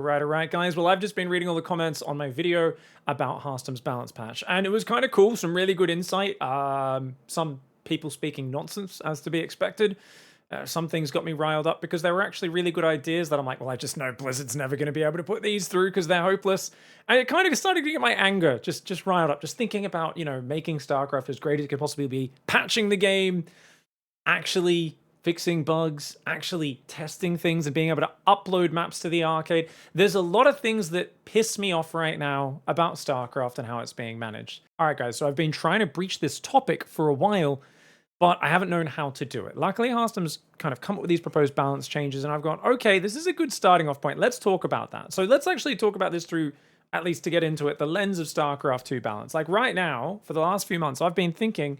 All right, guys. Well, I've just been reading all the comments on my video about Hearthstone's balance patch, and it was kind of cool. Some really good insight. Some people speaking nonsense, as to be expected. Some things got me riled up because they were actually really good ideas that I'm like, well, I just know Blizzard's never going to be able to put these through because they're hopeless. And it kind of started to get my anger just riled up, just thinking about, making StarCraft as great as it could possibly be, patching the game, actually fixing bugs, actually testing things and being able to upload maps to the arcade. There's a lot of things that piss me off right now about StarCraft and how it's being managed. All right, guys, so I've been trying to breach this topic for a while, but I haven't known how to do it. Luckily, Hearthstone's kind of come up with these proposed balance changes, and I've gone, okay, this is a good starting off point. Let's talk about that. So let's actually talk about this through, at least to get into it, the lens of StarCraft 2 balance. Like right now, for the last few months, I've been thinking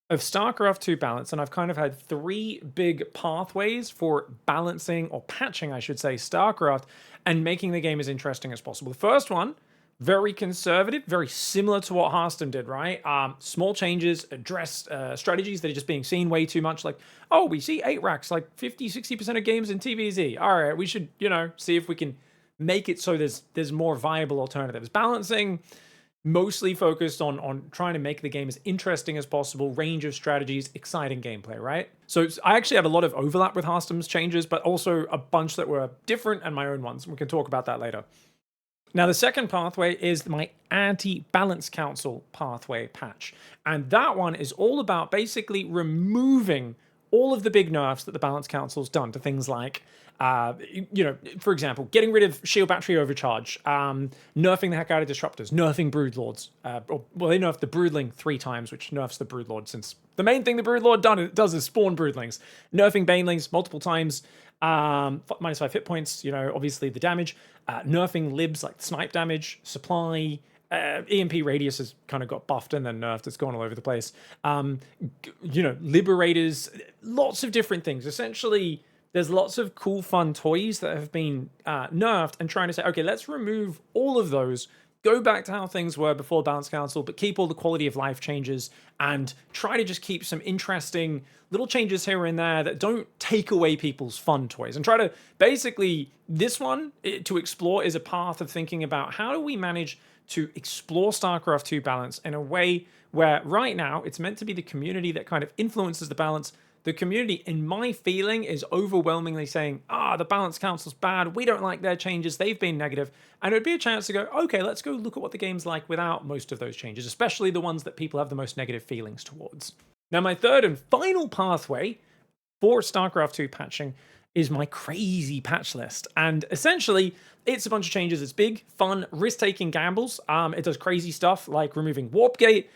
of StarCraft 2 balance, and I've kind of had three big pathways for balancing, or patching, I should say, StarCraft, and making the game as interesting as possible. The first one, very conservative, very similar to what Hearthstone did, right? Small changes, address strategies that are just being seen way too much. Like, oh, we see 8 racks, like 50-60% of games in TVZ. All right, we should, see if we can make it so there's more viable alternatives. Balancing, mostly focused on trying to make the game as interesting as possible, range of strategies, exciting gameplay, right? So I actually have a lot of overlap with Hearthstone's changes, but also a bunch that were different and my own ones. We can talk about that later. Now, the second pathway is my anti-balance council pathway patch. And that one is all about basically removing all of the big nerfs that the balance council's done to things like, for example, getting rid of shield battery overcharge, nerfing the heck out of disruptors, nerfing broodlords. They nerfed the broodling 3 times, which nerfs the broodlord, since the main thing the broodlord does is spawn broodlings. Nerfing banelings multiple times, -5 hit points, obviously the damage. Nerfing libs like snipe damage, supply. EMP radius has kind of got buffed and then nerfed. It's gone all over the place. Liberators, lots of different things. Essentially, there's lots of cool, fun toys that have been nerfed, and trying to say, okay, let's remove all of those, go back to how things were before Balance Council, but keep all the quality of life changes and try to just keep some interesting little changes here and there that don't take away people's fun toys. And try to, basically, this one to explore is a path of thinking about how do we manage to explore StarCraft 2 balance in a way where right now it's meant to be the community that kind of influences the balance. The community, in my feeling, is overwhelmingly saying, the balance council's bad, we don't like their changes, they've been negative. And it would be a chance to go, okay, let's go look at what the game's like without most of those changes, especially the ones that people have the most negative feelings towards. Now, my third and final pathway for StarCraft 2 patching is my crazy patch list. And essentially, it's a bunch of changes. It's big, fun, risk-taking gambles. It does crazy stuff like removing Warp Gate,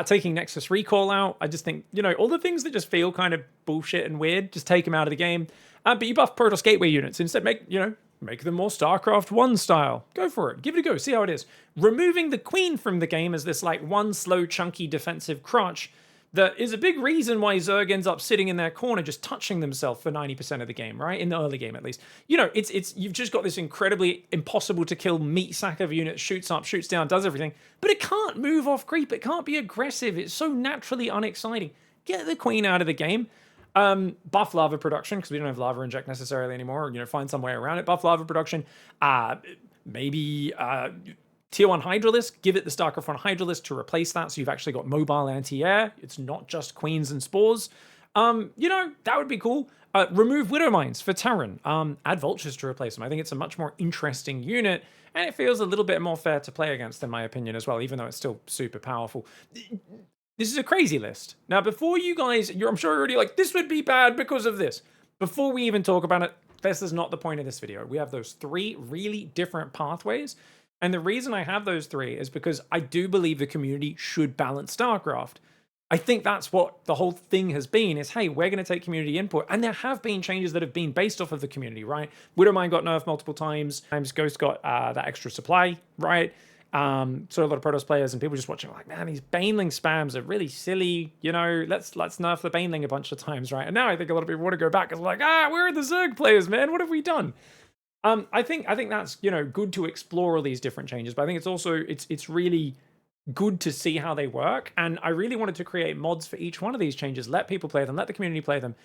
taking Nexus Recall out. I just think, all the things that just feel kind of bullshit and weird, just take them out of the game. But you buff Protoss Gateway units. Instead, make them more StarCraft 1 style. Go for it. Give it a go. See how it is. Removing the Queen from the game as this one slow, chunky defensive crutch that is a big reason why Zerg ends up sitting in their corner just touching themselves for 90% of the game, right? In the early game, at least. You've just got this incredibly impossible to kill meat sack of units, shoots up, shoots down, does everything, but it can't move off creep, it can't be aggressive, it's so naturally unexciting. Get the Queen out of the game. Buff lava production, because we don't have lava inject necessarily anymore, or, find some way around it. Buff lava production. Maybe Tier 1 Hydralisk, give it the StarCraft 1 Hydralisk to replace that, so you've actually got mobile anti-air. It's not just Queens and Spores. That would be cool. Remove Widow Mines for Terran. Add Vultures to replace them. I think it's a much more interesting unit, and it feels a little bit more fair to play against, in my opinion, as well, even though it's still super powerful. This is a crazy list. Now, before you guys, I'm sure you're already like, this would be bad because of this. Before we even talk about it, this is not the point of this video. We have those 3 really different pathways. And the reason I have those 3 is because I do believe the community should balance StarCraft. I think that's what the whole thing has been, is, hey, we're going to take community input. And there have been changes that have been based off of the community, right? Widowmine got nerfed multiple times. Ghost got that extra supply, right? So a lot of Protoss players and people just watching are like, man, these Baneling spams are really silly. Let's nerf the Baneling a bunch of times, right? And now I think a lot of people want to go back and like, where are the Zerg players, man? What have we done? I think that's, good to explore all these different changes, but I think it's also, it's really good to see how they work. And I really wanted to create mods for each one of these changes, let people play them, let the community play them.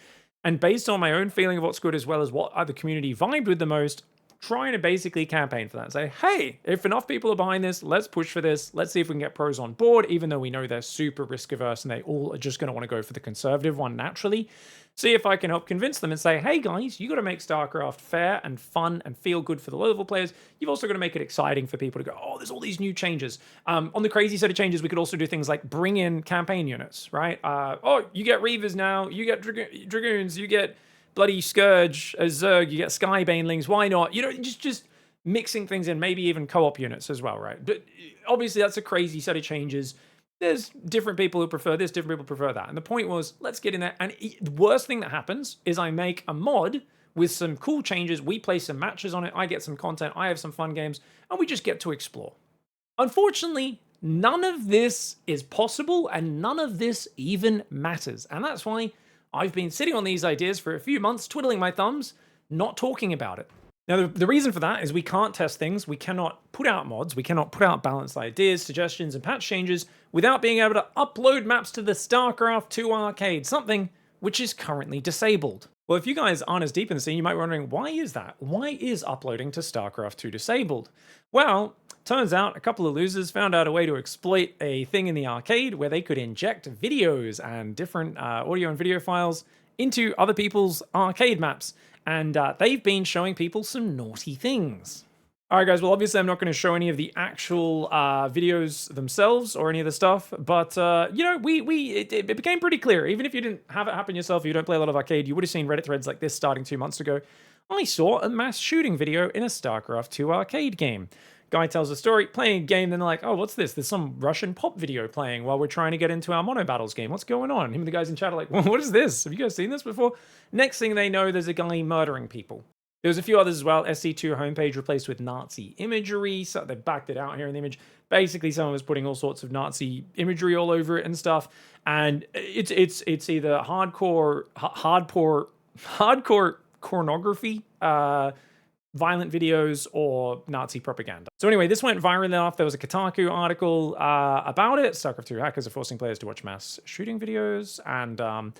And based on my own feeling of what's good, as well as what the community vibed with the most, trying to basically campaign for that and say, hey, if enough people are behind this, let's push for this. Let's see if we can get pros on board, even though we know they're super risk averse and they all are just going to want to go for the conservative one naturally. See if I can help convince them and say, hey guys, you got to make StarCraft fair and fun and feel good for the low level players. You've also got to make it exciting for people to go, oh, there's all these new changes. On the crazy set of changes, we could also do things like bring in campaign units, right? Oh, you get Reavers now, you get Dragoons, you get bloody Scourge as Zerg, you get Sky Banelings, why not? You know, just mixing things in, maybe even co-op units as well, right? But obviously that's a crazy set of changes. There's different people who prefer this, different people prefer that. And the point was, let's get in there. And the worst thing that happens is I make a mod with some cool changes. We play some matches on it. I get some content. I have some fun games. And we just get to explore. Unfortunately, none of this is possible and none of this even matters. And that's why I've been sitting on these ideas for a few months, twiddling my thumbs, not talking about it. Now, the reason for that is we can't test things, we cannot put out mods, we cannot put out balanced ideas, suggestions, and patch changes without being able to upload maps to the Starcraft 2 arcade, something which is currently disabled. Well, if you guys aren't as deep in the scene, you might be wondering, why is that? Why is uploading to Starcraft 2 disabled? Well, turns out a couple of losers found out a way to exploit a thing in the arcade where they could inject videos and different audio and video files into other people's arcade maps. And they've been showing people some naughty things. All right, guys, well, obviously I'm not going to show any of the actual videos themselves or any of the stuff, but, you know, it became pretty clear. Even if you didn't have it happen yourself, you don't play a lot of arcade, you would have seen Reddit threads like this starting 2 months ago. I saw a mass shooting video in a StarCraft 2 arcade game. Guy tells a story, playing a game, then they're like, oh, what's this? There's some Russian pop video playing while we're trying to get into our Mono Battles game. What's going on? Him and the guys in chat are like, well, what is this? Have you guys seen this before? Next thing they know, there's a guy murdering people. There's a few others as well. SC2 homepage replaced with Nazi imagery. So they backed it out here in the image. Basically, someone was putting all sorts of Nazi imagery all over it and stuff. And it's either hardcore pornography, violent videos, or Nazi propaganda. So anyway, this went viral enough. There was a Kotaku article about it. StarCraft 2 hackers are forcing players to watch mass shooting videos. And,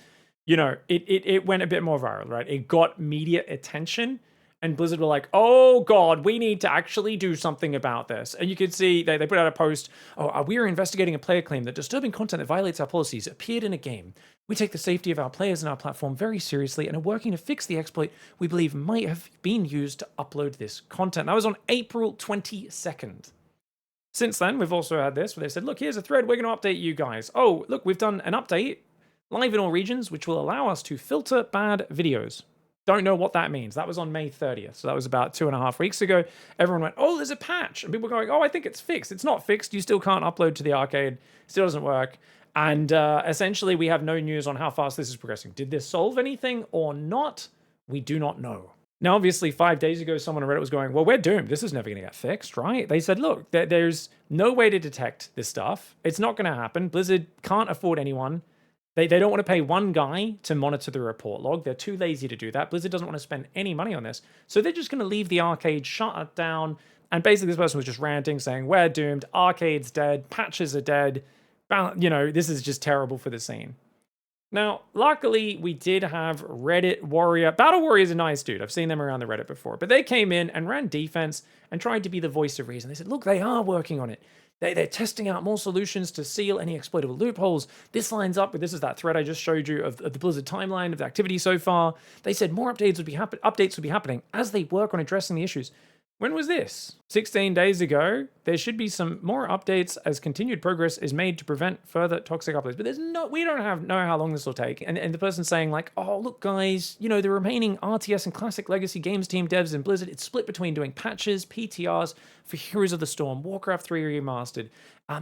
you know, it went a bit more viral, right? It got media attention. And Blizzard were like, oh God, we need to actually do something about this. And you could see they put out a post, oh, we are investigating a player claim that disturbing content that violates our policies appeared in a game. We take the safety of our players and our platform very seriously and are working to fix the exploit we believe might have been used to upload this content. That was on April 22nd. Since then, we've also had this where they said, look, here's a thread, we're going to update you guys. Oh, look, we've done an update live in all regions, which will allow us to filter bad videos. Don't know what that means. That was on May 30th. So that was about 2.5 weeks ago. Everyone went, oh, there's a patch. And people were going, oh, I think it's fixed. It's not fixed. You still can't upload to the arcade. Still doesn't work. And essentially, we have no news on how fast this is progressing. Did this solve anything or not? We do not know. Now, obviously, 5 days ago, someone on Reddit was going, well, we're doomed. This is never going to get fixed, right? They said, look, there's no way to detect this stuff. It's not going to happen. Blizzard can't afford anyone. They don't want to pay one guy to monitor the report log. They're too lazy to do that. Blizzard doesn't want to spend any money on this. So they're just going to leave the arcade, shut it down. And basically this person was just ranting, saying, we're doomed, arcade's dead, patches are dead. You know, this is just terrible for the scene. Now, luckily, we did have Reddit Warrior. Battle Warrior is a nice dude. I've seen them around the Reddit before. But they came in and ran defense and tried to be the voice of reason. They said, look, they are working on it. They're testing out more solutions to seal any exploitable loopholes. This lines up with, this is that thread I just showed you of the Blizzard timeline of the activity so far. They said more updates would be happening as they work on addressing the issues. When was this? 16 days ago. There should be some more updates as continued progress is made to prevent further toxic uploads. But we don't know how long this will take. And the person saying like, oh, look, guys, you know, the remaining RTS and classic legacy games team devs in Blizzard, it's split between doing patches, PTRs for Heroes of the Storm, Warcraft 3 Remastered.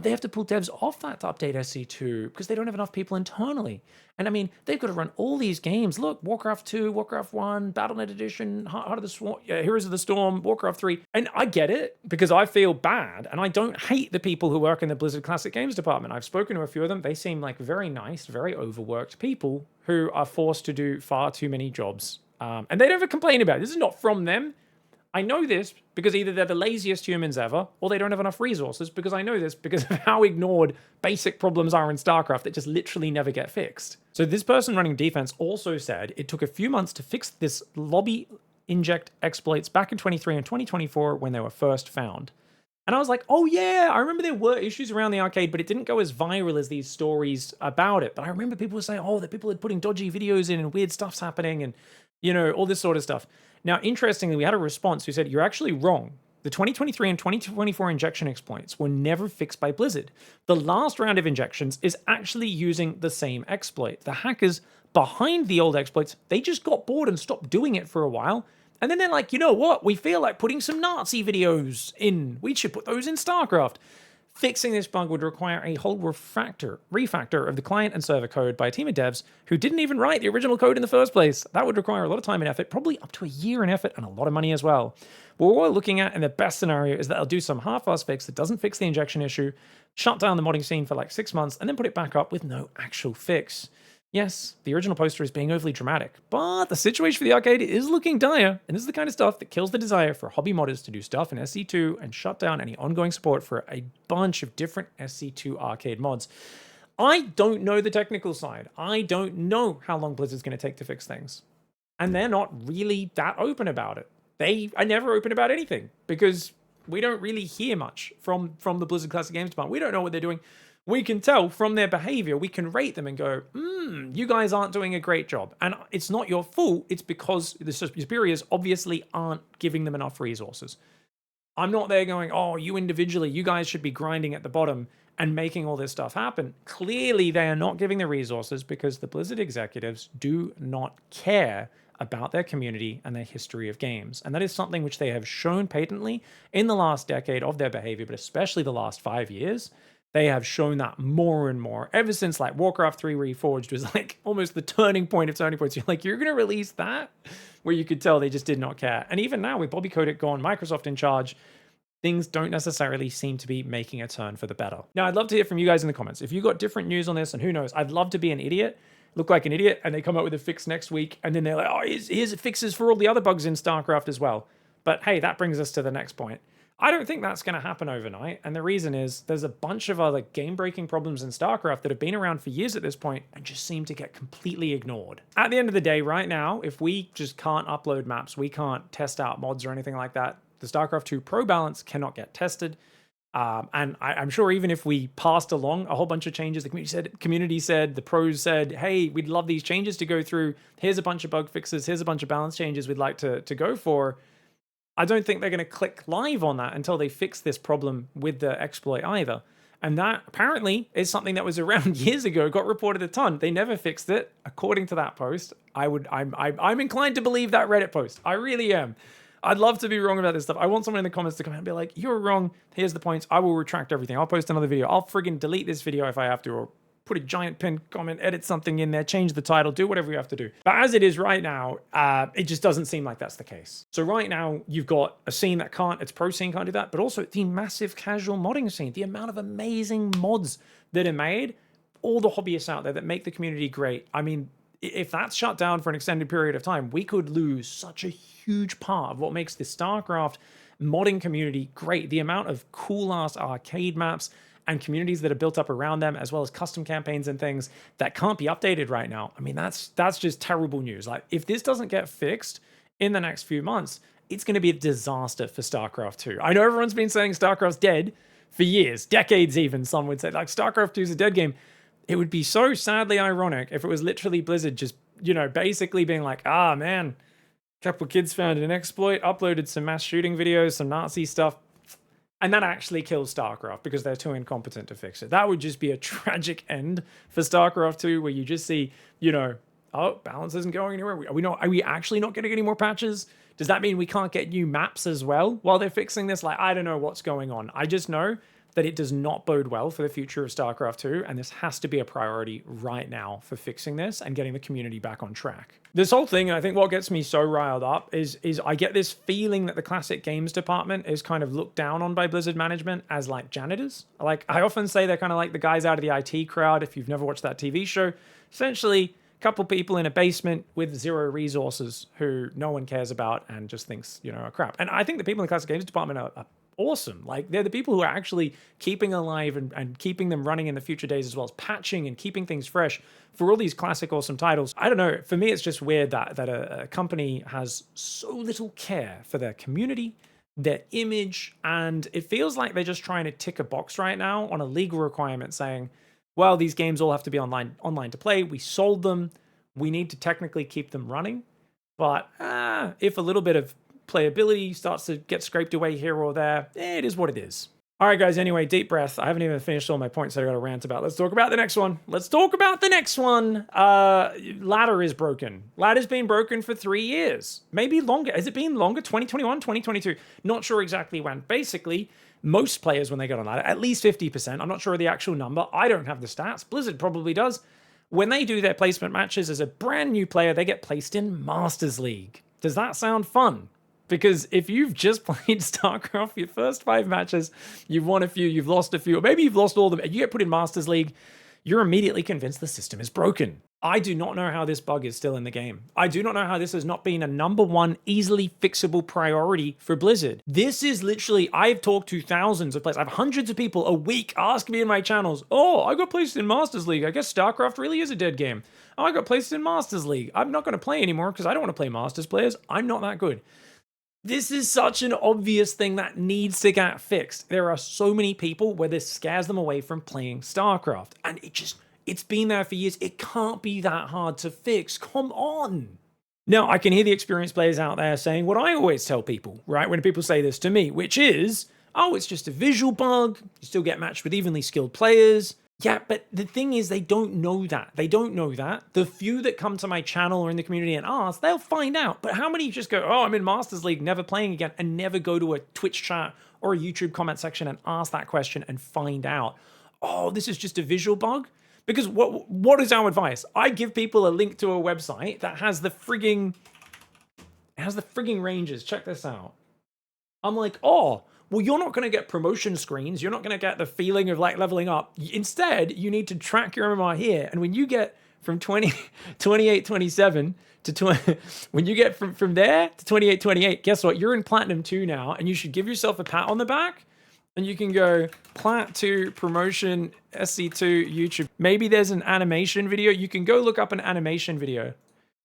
They have to pull devs off that to update SC2 because they don't have enough people internally. And I mean, they've got to run all these games. Look, Warcraft 2, Warcraft 1, Battle.net Edition, Heart of the Swarm, Heroes of the Storm, Warcraft 3. And I get it because I feel bad and I don't hate the people who work in the Blizzard Classic Games department. I've spoken to a few of them. They seem like very nice, very overworked people who are forced to do far too many jobs. And they never complain about it. This is not from them. I know this because either they're the laziest humans ever, or they don't have enough resources, because I know this because of how ignored basic problems are in StarCraft that just literally never get fixed. So this person running defense also said it took a few months to fix this lobby inject exploits back in 23 and 2024 when they were first found. And I was like, oh yeah, I remember there were issues around the arcade, but it didn't go as viral as these stories about it. But I remember people were saying, oh, that people are putting dodgy videos in and weird stuff's happening and, all this sort of stuff. Now, interestingly, we had a response who said, you're actually wrong. The 2023 and 2024 injection exploits were never fixed by Blizzard. The last round of injections is actually using the same exploit. The hackers behind the old exploits, they just got bored and stopped doing it for a while. And then they're like, you know what? We feel like putting some Nazi videos in. We should put those in Starcraft. Fixing this bug would require a whole refactor of the client and server code by a team of devs who didn't even write the original code in the first place. That would require a lot of time and effort, probably up to a year in effort and a lot of money as well. What we're looking at in the best scenario is that they'll do some half-ass fix that doesn't fix the injection issue, shut down the modding scene for like 6 months, and then put it back up with no actual fix. Yes, the original poster is being overly dramatic, but the situation for the arcade is looking dire, and this is the kind of stuff that kills the desire for hobby modders to do stuff in SC2 and shut down any ongoing support for a bunch of different SC2 arcade mods. I don't know the technical side. I don't know how long Blizzard's going to take to fix things. And they're not really that open about it. They are never open about anything, because we don't really hear much from the Blizzard Classic Games department. We don't know what they're doing. We can tell from their behavior, we can rate them and go, you guys aren't doing a great job. And it's not your fault, it's because the superiors obviously aren't giving them enough resources. I'm not there going, oh, you individually, you guys should be grinding at the bottom and making all this stuff happen. Clearly, they are not giving the resources because the Blizzard executives do not care about their community and their history of games. And that is something which they have shown patently in the last decade of their behavior, but especially the last 5 years. They have shown that more and more ever since like Warcraft 3 Reforged was like almost the turning point of turning points. You're like, you're going to release that? Where you could tell they just did not care. And even now with Bobby Kotick gone, Microsoft in charge, things don't necessarily seem to be making a turn for the better. Now, I'd love to hear from you guys in the comments. If you got different news on this, and who knows, I'd love to be an idiot, look like an idiot, and they come up with a fix next week, and then they're like, oh, here's fixes for all the other bugs in StarCraft as well. But hey, that brings us to the next point. I don't think that's going to happen overnight, and the reason is there's a bunch of other game-breaking problems in StarCraft that have been around for years at this point and just seem to get completely ignored. At the end of the day, right now, if we just can't upload maps, we can't test out mods or anything like that, the StarCraft 2 Pro balance cannot get tested. And I'm sure even if we passed along a whole bunch of changes, the community said, the pros said, hey, we'd love these changes to go through. Here's a bunch of bug fixes. Here's a bunch of balance changes we'd like to go for. I don't think they're going to click live on that until they fix this problem with the exploit either. And that apparently is something that was around years ago, got reported a ton. They never fixed it, according to that post. I'm inclined to believe that Reddit post. I really am. I'd love to be wrong about this stuff. I want someone in the comments to come out and be like, you're wrong. Here's the points. I will retract everything. I'll post another video. I'll friggin' delete this video if I have to, or put a giant pinned comment, edit something in there, change the title, do whatever you have to do. But as it is right now, it just doesn't seem like that's the case. So right now, you've got a scene that can't, its pro scene can't do that, but also the massive casual modding scene, the amount of amazing mods that are made, all the hobbyists out there that make the community great. I mean, if that's shut down for an extended period of time, we could lose such a huge part of what makes the StarCraft modding community great. The amount of cool-ass arcade maps and communities that are built up around them, as well as custom campaigns and things that can't be updated right now. I mean, that's just terrible news. Like, if this doesn't get fixed in the next few months, it's going to be a disaster for StarCraft 2. I know everyone's been saying StarCraft's dead for years, decades even, some would say. Like, StarCraft 2 is a dead game. It would be so sadly ironic if it was literally Blizzard just, basically being like, ah, man, a couple of kids found an exploit, uploaded some mass shooting videos, some Nazi stuff, and that actually kills StarCraft because they're too incompetent to fix it. That would just be a tragic end for StarCraft 2, where you just see, oh, balance isn't going anywhere. Are we actually not getting any more patches? Does that mean we can't get new maps as well while they're fixing this? Like, I don't know what's going on. I just know that it does not bode well for the future of StarCraft 2, and this has to be a priority right now for fixing this and getting the community back on track. This whole thing, and I think what gets me so riled up, is I get this feeling that the Classic Games department is kind of looked down on by Blizzard management as like janitors. Like, I often say they're kind of like the guys out of the IT crowd, if you've never watched that TV show. Essentially, a couple people in a basement with zero resources who no one cares about and just thinks, are crap. And I think the people in the Classic Games department are awesome. Like, they're the people who are actually keeping alive and keeping them running in the future days, as well as patching and keeping things fresh for all these classic awesome titles. I don't know, for me it's just weird that a company has so little care for their community, their image, and it feels like they're just trying to tick a box right now on a legal requirement saying, well, these games all have to be online to play. We sold them. We need to technically keep them running. But if a little bit of playability starts to get scraped away here or there, it is what it is. All right, guys, anyway, deep breath. I haven't even finished all my points that I got to rant about. Let's talk about the next one. Ladder is broken. Ladder's been broken for 3 years. Maybe longer. Has it been longer? 2021, 2022? Not sure exactly when. Basically, most players, when they get on ladder, at least 50%, I'm not sure of the actual number. I don't have the stats. Blizzard probably does. When they do their placement matches as a brand new player, they get placed in Masters League. Does that sound fun? Because if you've just played Starcraft, your first 5 matches, you've won a few, you've lost a few, or maybe you've lost all of them, and you get put in Masters League, you're immediately convinced the system is broken. I do not know how this bug is still in the game. I do not know how this has not been a #1 easily fixable priority for Blizzard. This is literally, I've talked to thousands of players. I have hundreds of people a week ask me in my channels, oh, I got placed in Masters League. I guess Starcraft really is a dead game. Oh, I got placed in Masters League. I'm not going to play anymore because I don't want to play Masters players. I'm not that good. This is such an obvious thing that needs to get fixed. There are so many people where this scares them away from playing StarCraft. And it's been there for years. It can't be that hard to fix. Come on. Now, I can hear the experienced players out there saying what I always tell people, right? When people say this to me, which is, oh, it's just a visual bug. You still get matched with evenly skilled players. Yeah, but the thing is, they don't know that. They don't know that. The few that come to my channel or in the community and ask, they'll find out. But how many just go, oh, I'm in Masters League, never playing again, and never go to a Twitch chat or a YouTube comment section and ask that question and find out, oh, this is just a visual bug? Because what is our advice? I give people a link to a website that has the frigging ranges. Check this out. I'm like, oh, well, you're not going to get promotion screens. You're not going to get the feeling of like leveling up. Instead, you need to track your MMR here. And when you get from 28, 27 to when you get from there to 28, 28, guess what? You're in Platinum 2 now, and you should give yourself a pat on the back. And you can go Plat 2 promotion SC2 YouTube. Maybe there's an animation video. You can go look up an animation video.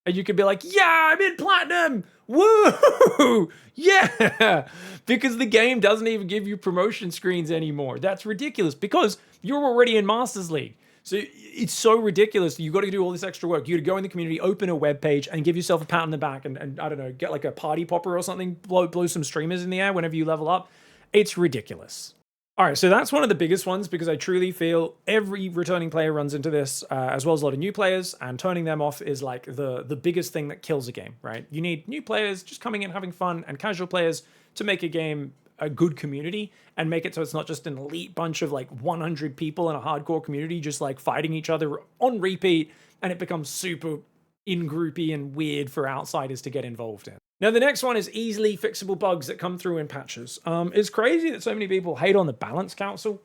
And you could be like, yeah, I'm in Platinum! Woo! Yeah! Because the game doesn't even give you promotion screens anymore. That's ridiculous because you're already in Masters League. So it's so ridiculous. You got to do all this extra work. You got to go in the community, open a web page, and give yourself a pat on the back and I don't know, get like a party popper or something, blow some streamers in the air whenever you level up. It's ridiculous. All right, so that's one of the biggest ones because I truly feel every returning player runs into this, as well as a lot of new players, and turning them off is like the biggest thing that kills a game, right? You need new players just coming in, having fun, and casual players to make a game a good community and make it so it's not just an elite bunch of like 100 people in a hardcore community just like fighting each other on repeat, and it becomes super in-groupy and weird for outsiders to get involved in. Now, the next one is easily fixable bugs that come through in patches. It's crazy that so many people hate on the Balance Council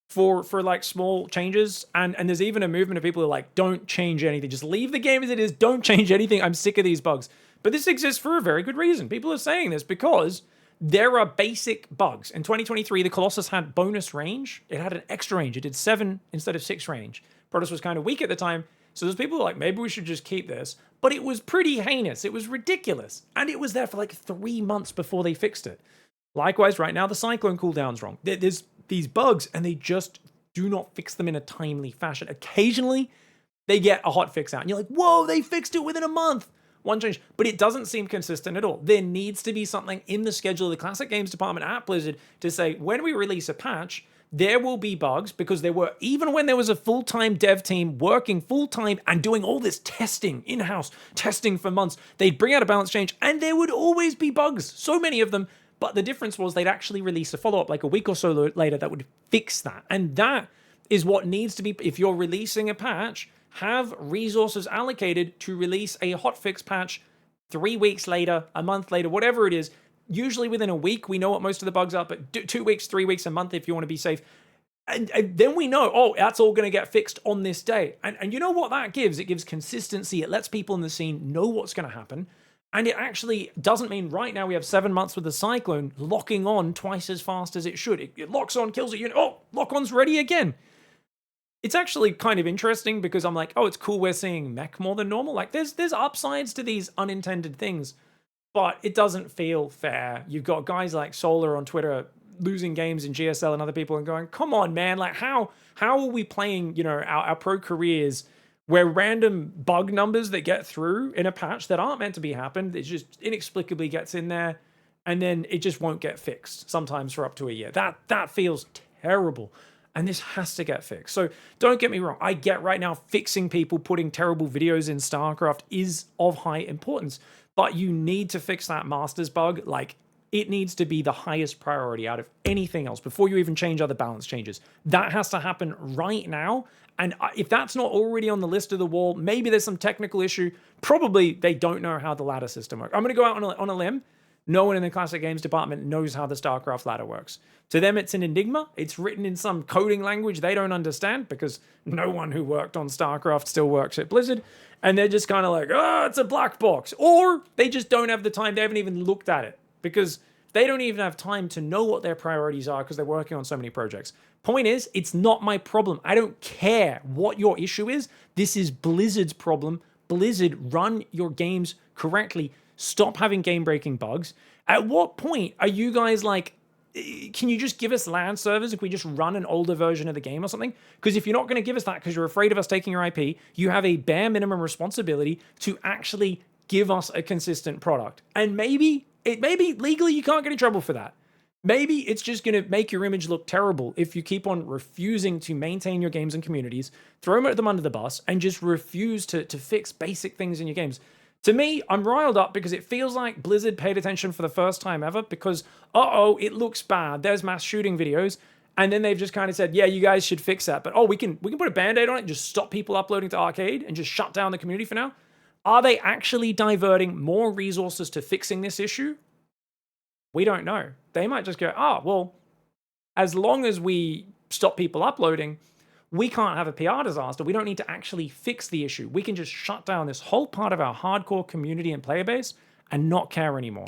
for like small changes. And there's even a movement of people who are like, don't change anything. Just leave the game as it is. Don't change anything. I'm sick of these bugs. But this exists for a very good reason. People are saying this because there are basic bugs. In 2023, the Colossus had bonus range. It had an extra range. It did 7 instead of 6 range. Protoss was kind of weak at the time. So there's people who are like, maybe we should just keep this. But it was pretty heinous. It was ridiculous. And it was there for like 3 months before they fixed it. Likewise, right now, the Cyclone cooldown's wrong. There's these bugs, and they just do not fix them in a timely fashion. Occasionally, they get a hot fix out. And you're like, whoa, they fixed it within a month. One change. But it doesn't seem consistent at all. There needs to be something in the schedule of the Classic Games Department at Blizzard to say, when we release a patch, there will be bugs, because there were, even when there was a full-time dev team working full-time and doing all this testing, in-house testing for months, they'd bring out a balance change and there would always be bugs, so many of them. But the difference was they'd actually release a follow-up like a week or so later that would fix that. And that is what needs to be, if you're releasing a patch, have resources allocated to release a hotfix patch 3 weeks later, a month later, whatever it is. Usually within a week, we know what most of the bugs are, but 2 weeks, 3 weeks, a month if you want to be safe. And then we know, oh, that's all going to get fixed on this day. And you know what that gives? It gives consistency. It lets people in the scene know what's going to happen. And it actually doesn't mean right now we have 7 months with the Cyclone locking on twice as fast as it should. It locks on, kills a unit. Oh, lock-on's ready again. It's actually kind of interesting because I'm like, oh, it's cool we're seeing mech more than normal. Like there's upsides to these unintended things, but it doesn't feel fair. You've got guys like Solar on Twitter losing games in GSL and other people and going, come on, man, like how are we playing, you know, our pro careers where random bug numbers that get through in a patch that aren't meant to be happened, it just inexplicably gets in there and then it just won't get fixed sometimes for up to a year. That feels terrible. And this has to get fixed. So don't get me wrong. I get right now fixing people putting terrible videos in StarCraft is of high importance, but you need to fix that Masters bug. Like it needs to be the highest priority out of anything else before you even change other balance changes. That has to happen right now. And if that's not already on the list of the wall, maybe there's some technical issue. Probably they don't know how the ladder system works. I'm going to go out on a limb. No one in the classic games department knows how the StarCraft ladder works. To them, it's an enigma. It's written in some coding language they don't understand because no one who worked on StarCraft still works at Blizzard. And they're just kind of like, oh, it's a black box. Or they just don't have the time. They haven't even looked at it because they don't even have time to know what their priorities are because they're working on so many projects. Point is, it's not my problem. I don't care what your issue is. This is Blizzard's problem. Blizzard, run your games correctly. Stop having game-breaking bugs. At what point are you guys like, can you just give us LAN servers if we just run an older version of the game or something? Because if you're not going to give us that because you're afraid of us taking your IP, you have a bare minimum responsibility to actually give us a consistent product. And maybe legally you can't get in trouble for that. Maybe it's just going to make your image look terrible if you keep on refusing to maintain your games and communities, throw them under the bus, and just refuse to fix basic things in your games. To me, I'm riled up because it feels like Blizzard paid attention for the first time ever because, it looks bad. There's mass shooting videos. And then they've just kind of said, yeah, you guys should fix that. But, we can put a Band-Aid on it and just stop people uploading to Arcade and just shut down the community for now. Are they actually diverting more resources to fixing this issue? We don't know. They might just go, as long as we stop people uploading, we can't have a PR disaster. We don't need to actually fix the issue. We can just shut down this whole part of our hardcore community and player base and not care anymore.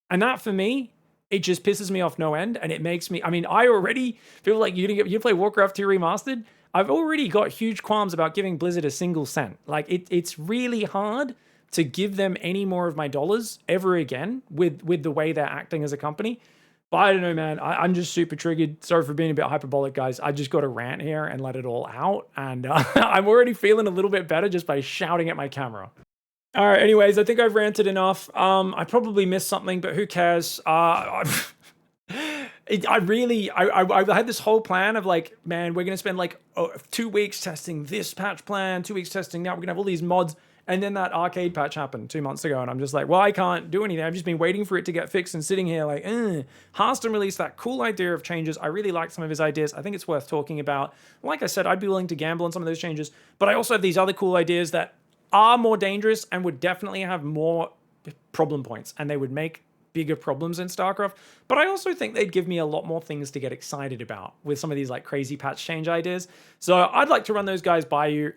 And that, for me, it just pisses me off no end. And it makes me, I already feel like you play Warcraft 2 Remastered. I've already got huge qualms about giving Blizzard a single cent. Like, it's really hard to give them any more of my dollars ever again with the way they're acting as a company. But I don't know, man. I'm just super triggered. Sorry for being a bit hyperbolic, guys. I just got to rant here and let it all out. And I'm already feeling a little bit better just by shouting at my camera. All right, anyways, I think I've ranted enough. I probably missed something, but who cares? I had this whole plan of like, man, we're going to spend like 2 weeks testing this patch plan, 2 weeks testing that. We're going to have all these mods. And then that Arcade patch happened 2 months ago, and I'm just like, well, I can't do anything. I've just been waiting for it to get fixed and sitting here like, Harston released that cool idea of changes. I really like some of his ideas. I think it's worth talking about. Like I said, I'd be willing to gamble on some of those changes, but I also have these other cool ideas that are more dangerous and would definitely have more problem points, and they would make bigger problems in StarCraft. But I also think they'd give me a lot more things to get excited about with some of these like crazy patch change ideas. So I'd like to run those guys by you.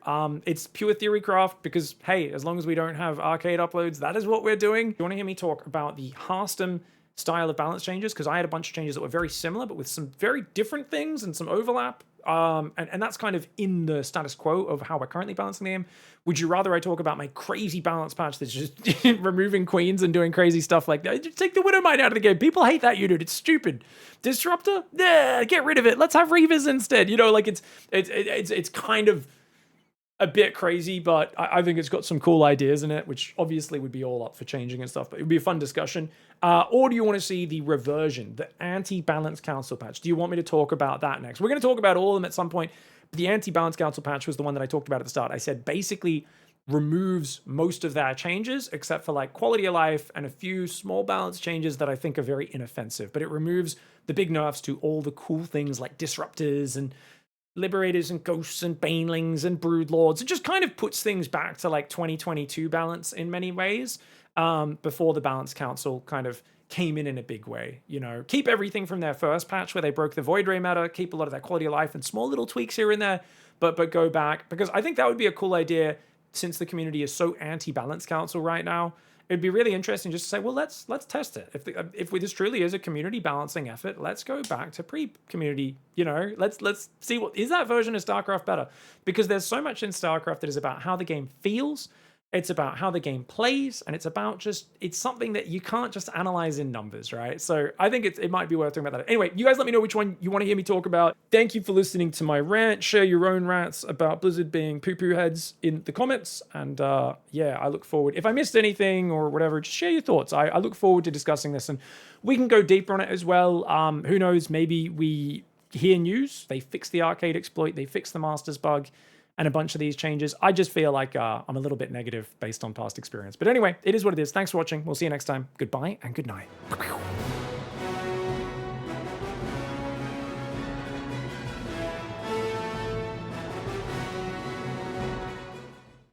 It's pure Theorycraft because, hey, as long as we don't have Arcade uploads, that is what we're doing. You want to hear me talk about the Hearthstone style of balance changes? Because I had a bunch of changes that were very similar, but with some very different things and some overlap. And that's kind of in the status quo of how we're currently balancing the game. Would you rather I talk about my crazy balance patch that's just removing queens and doing crazy stuff like that? Just take the Widowmine out of the game. People hate that unit. It's stupid. Disruptor? Yeah, get rid of it. Let's have Reavers instead. You know, like it's kind of a bit crazy, but I think it's got some cool ideas in it, which obviously would be all up for changing and stuff, but it would be a fun discussion. Or do you want to see the reversion, the anti-balance council patch? Do you want me to talk about that next? We're going to talk about all of them at some point. The anti-balance council patch was the one that I talked about at the start. I said basically removes most of their changes, except for like quality of life and a few small balance changes that I think are very inoffensive, but it removes the big nerfs to all the cool things like disruptors and liberators and ghosts and banelings and broodlords. It just kind of puts things back to like 2022 balance in many ways, before the balance council kind of came in a big way. You know, keep everything from their first patch where they broke the void ray meta, keep a lot of that quality of life and small little tweaks here and there, but go back, because I think that would be a cool idea since the community is so anti-balance council right now. it'd be really interesting just to say, well, let's test it. If this truly is a community balancing effort, let's go back to pre-community. You know, let's see what is that version of StarCraft better, because there's so much in StarCraft that is about how the game feels. It's about how the game plays, and it's about just, it's something that you can't just analyze in numbers, right? So I think it might be worth talking about that. Anyway, you guys let me know which one you want to hear me talk about. Thank you for listening to my rant. Share your own rants about Blizzard being poo-poo heads in the comments. And yeah, I look forward. If I missed anything or whatever, just share your thoughts. I look forward to discussing this, and we can go deeper on it as well. Who knows, maybe we hear news. They fix the arcade exploit. They fix the master's bug and a bunch of these changes. I just feel like I'm a little bit negative based on past experience. But anyway, it is what it is. Thanks for watching. We'll see you next time. Goodbye and good night.